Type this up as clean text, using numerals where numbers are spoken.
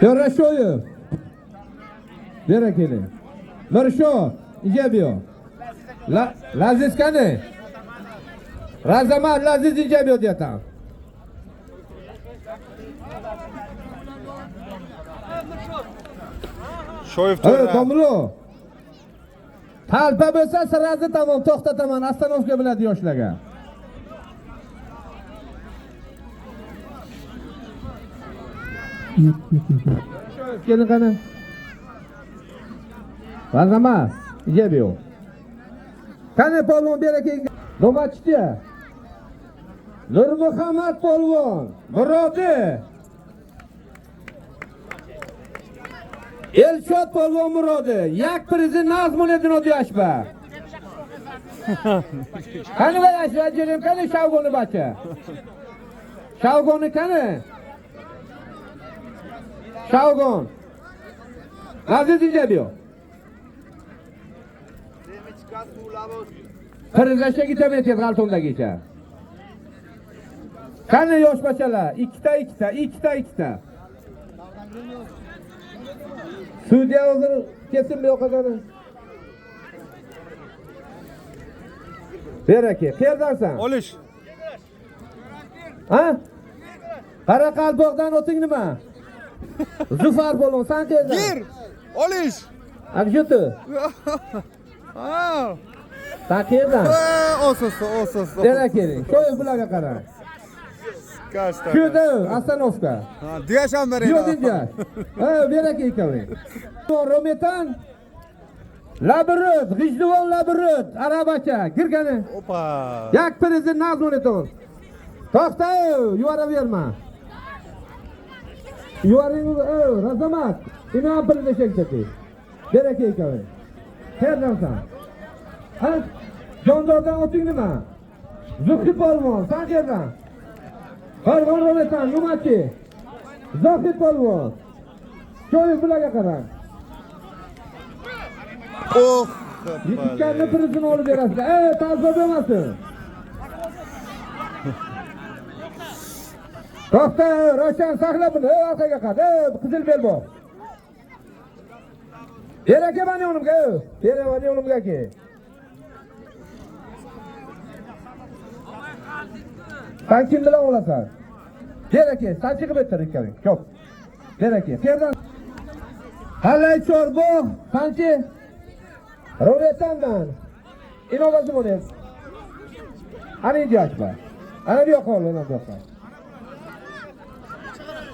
Хорошо. Берекели. Хорошо. İncebiyor. Laziz kanı. Razaman Laziz incebiyor diye tam. Shoyev Evet Domlo. Talpa bo'lsa sirazni tamam to'xtataman. Astanovka biladi yoshlarga. Kelin qani. Razaman incebiyor. Qani polvon beraka. Do'machchi. Nurmuhammad polvon. Murodi. Elshod polvon Murodi. Yak prizi nazmunedin o'diyashba. Qani bayashba jirim qani shavgoni bacha. Shavgoni qani? Shavgon. Laziz injebiyor. Qirg'ashga ketaverasiz g'altomdagicha. Qani yosh bachalar? Ikkita. Sudya hozir kesin bu yoqadan. Beraka, qayerdansan? Olish. Ha? Qoraqalpoqdan o'ting nima? Zufar bo'lon, sen qayerdan? Gir. Olish. Abjutu. Ha. Sen qayerdan? Osos. Beraka, qo'y bularga qara. Kasta. Shuda, Astanovka. Ha, diyasham bering. Yo'q diyash. Ha, beraka ikkovi. Rometan. Labirut, G'ijduvon labirut, arabacha, girgani. Opa. Yak prizni nazmoneton. To'xta, yuboraverma. Yuboring, Razamat. Ina prizni chekdi. Beraka ikkovi. Qayerdansan? Ha? Jondordan o'ting nima? Zuhri polvon, sen qayerdan? Farg'on Rometan, Yumachi. Zohid polvon. Sho'y bularga qarang. Oh. Yetganni prizini olib berasizlar. Tazza bo'lmasin. To'xta, Ravshan saqla buni. Orqaga qat. Qizil belbo. Beraka mani o'limga. Beravani o'limga ke. Sen kim bilan olasan? Beraka, sen chiqib o'tir ikkoving. Ko'p. Beraka, qayerdan? Halay chorbo, qancha? Ro'yetandan. Inovatsiya bo'lyapti. Ana ijashba. Ana bu yoqqa olib, ana bu yoqqa.